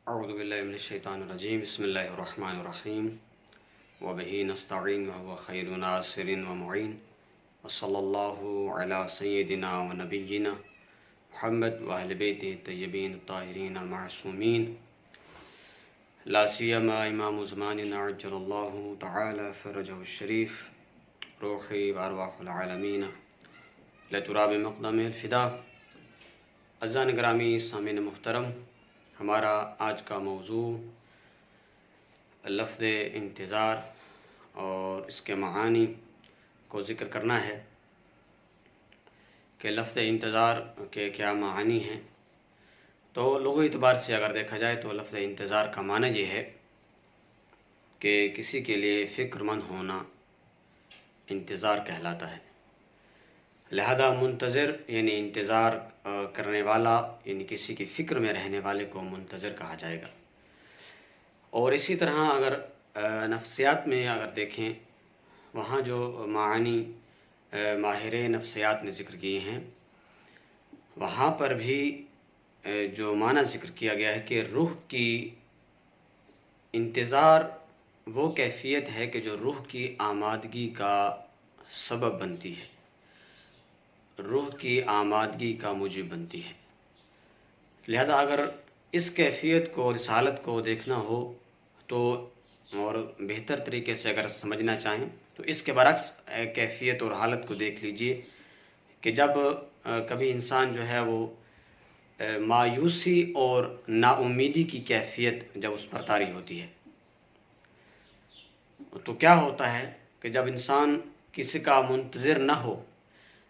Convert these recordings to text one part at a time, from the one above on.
اعوذ باللہ من الشیطان الرجیم بسم اللہ الرحمن الرحیم وبہ نستعین وهو خیر ناصر ومعین وصلی اللہ علی سیدنا ونبینا محمد واہل بیتہ الطیبین الطاہرین المعصومین لا سیما امام زماننا عجل اللہ تعالی فرجہ الشریف روحی وارواح العالمین لتراب مقدم الفدا۔ عزیزان گرامی، سامعین محترم، ہمارا آج کا موضوع لفظ انتظار اور اس کے معانی کو ذکر کرنا ہے کہ لفظ انتظار کے کیا معانی ہیں۔ تو لغوی اعتبار سے اگر دیکھا جائے تو لفظ انتظار کا معنی یہ ہے کہ کسی کے لیے فکر مند ہونا انتظار کہلاتا ہے۔ لہذا منتظر یعنی انتظار کرنے والا، یعنی کسی کی فکر میں رہنے والے کو منتظر کہا جائے گا۔ اور اسی طرح اگر نفسیات میں اگر دیکھیں، وہاں جو معانی ماہر نفسیات نے ذکر کیے ہیں، وہاں پر بھی جو معنی ذکر کیا گیا ہے کہ روح کی انتظار وہ کیفیت ہے کہ جو روح کی آمادگی کا سبب بنتی ہے، روح کی آمادگی کا موجب بنتی ہے۔ لہذا اگر اس کیفیت کو، اس حالت کو دیکھنا ہو تو، اور بہتر طریقے سے اگر سمجھنا چاہیں تو اس کے برعکس کیفیت اور حالت کو دیکھ لیجئے کہ جب کبھی انسان جو ہے وہ مایوسی اور نا امیدی کی کیفیت جب اس پر طاری ہوتی ہے تو کیا ہوتا ہے کہ جب انسان کسی کا منتظر نہ ہو،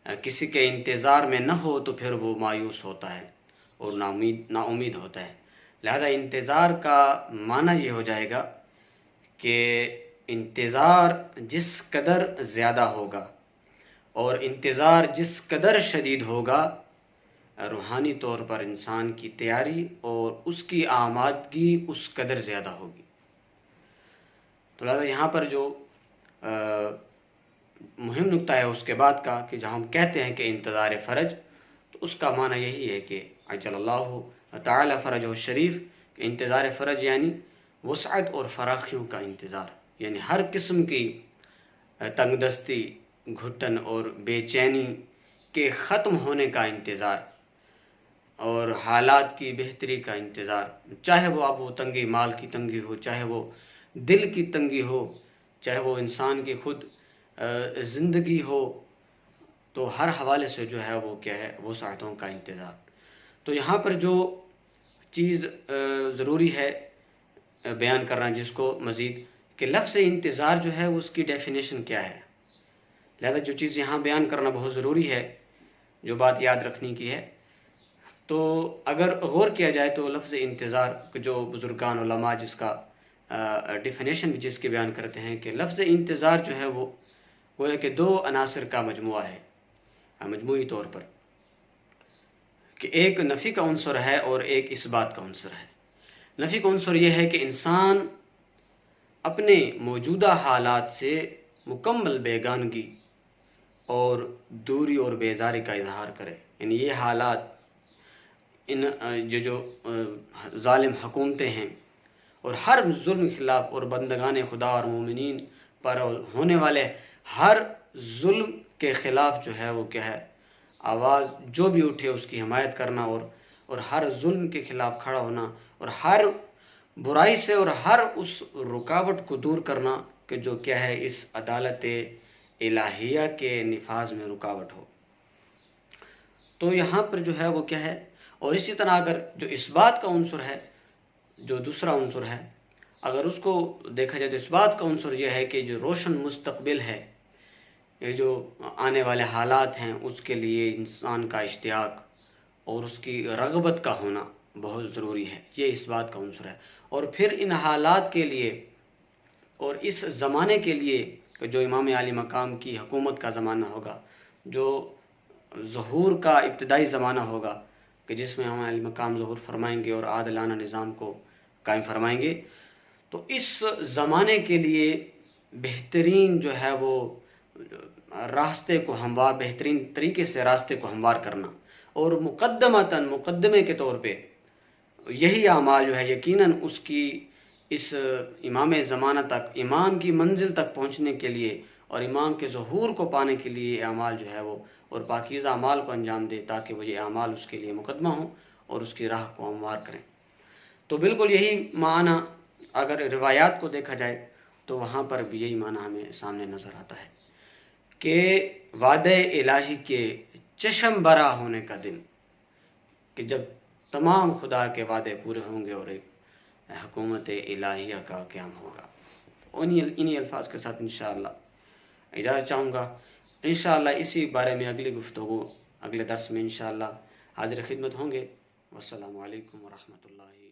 کسی کے انتظار میں نہ ہو تو پھر وہ مایوس ہوتا ہے اور نا امید ہوتا ہے۔ لہذا انتظار کا معنی یہ ہو جائے گا کہ انتظار جس قدر زیادہ ہوگا اور انتظار جس قدر شدید ہوگا، روحانی طور پر انسان کی تیاری اور اس کی آمادگی اس قدر زیادہ ہوگی۔ تو لہذا یہاں پر جو مہم نکتہ ہے اس کے بعد کا کہ جہاں ہم کہتے ہیں کہ انتظار فرج، تو اس کا معنی یہی ہے کہ عجل اللہ تعالی فرجہ الشریف، کہ انتظار فرج یعنی وسعت اور فراخیوں کا انتظار، یعنی ہر قسم کی تنگ دستی، گھٹن اور بے چینی کے ختم ہونے کا انتظار اور حالات کی بہتری کا انتظار، چاہے وہ اب وہ تنگی مال کی تنگی ہو، چاہے وہ دل کی تنگی ہو، چاہے وہ انسان کی خود زندگی ہو، تو ہر حوالے سے جو ہے وہ کیا ہے، وسعتوں کا انتظار۔ تو یہاں پر جو چیز ضروری ہے بیان کرنا جس کو مزید، کہ لفظ انتظار جو ہے اس کی ڈیفینیشن کیا ہے۔ لہذا جو چیز یہاں بیان کرنا بہت ضروری ہے، جو بات یاد رکھنے کی ہے، تو اگر غور کیا جائے تو لفظ انتظار جو بزرگان علماء جس کا ڈیفینیشن بھی جس کے بیان کرتے ہیں کہ لفظ انتظار جو ہے وہ ہے کہ دو عناصر کا مجموعہ ہے، مجموعی طور پر، کہ ایک نفی کا عنصر ہے اور ایک اثبات کا عنصر ہے۔ نفی کا عنصر یہ ہے کہ انسان اپنے موجودہ حالات سے مکمل بیگانگی اور دوری اور بیزاری کا اظہار کرے، یعنی یہ حالات، ان جو ظالم حکومتیں ہیں اور ہر ظلم کے خلاف، اور بندگان خدا اور مومنین پر ہونے والے ہر ظلم کے خلاف جو ہے وہ کیا ہے، آواز جو بھی اٹھے اس کی حمایت کرنا، اور ہر ظلم کے خلاف کھڑا ہونا، اور ہر برائی سے اور ہر اس رکاوٹ کو دور کرنا کہ جو کیا ہے اس عدالت الہیہ کے نفاذ میں رکاوٹ ہو۔ تو یہاں پر جو ہے وہ کیا ہے، اور اسی طرح اگر جو اثبات کا عنصر ہے، جو دوسرا عنصر ہے، اگر اس کو دیکھا جائے تو اثبات کا عنصر یہ ہے کہ جو روشن مستقبل ہے، یہ جو آنے والے حالات ہیں، اس کے لیے انسان کا اشتیاق اور اس کی رغبت کا ہونا بہت ضروری ہے، یہ اثبات کا عنصر ہے۔ اور پھر ان حالات کے لیے اور اس زمانے کے لیے جو امام عالی مقام کی حکومت کا زمانہ ہوگا، جو ظہور کا ابتدائی زمانہ ہوگا، کہ جس میں امام عالی مقام ظہور فرمائیں گے اور عادلانہ نظام کو قائم فرمائیں گے، تو اس زمانے کے لیے بہترین جو ہے وہ راستے کو ہموار، بہترین طریقے سے راستے کو ہموار کرنا، اور مقدمے کے طور پہ یہی اعمال جو ہے یقیناً اس کی اس امام زمانہ تک، امام کی منزل تک پہنچنے کے لیے اور امام کے ظہور کو پانے کے لیے یہ اعمال جو ہے وہ اور پاکیزہ اعمال کو انجام دے، تاکہ وہ یہ اعمال اس کے لیے مقدمہ ہوں اور اس کی راہ کو ہموار کریں۔ تو بالکل یہی معنی اگر روایات کو دیکھا جائے تو وہاں پر بھی یہی معنی ہمیں سامنے نظر آتا ہے کہ وعدہ الہی کے چشم برا ہونے کا دن، کہ جب تمام خدا کے وعدے پورے ہوں گے اور ایک حکومت الہیہ کا قیام ہوگا۔ انہی الفاظ کے ساتھ انشاءاللہ اجازت چاہوں گا۔ انشاءاللہ اسی بارے میں اگلی گفتگو اگلے درس میں انشاءاللہ حاضر خدمت ہوں گے۔ والسلام علیکم ورحمۃ اللہ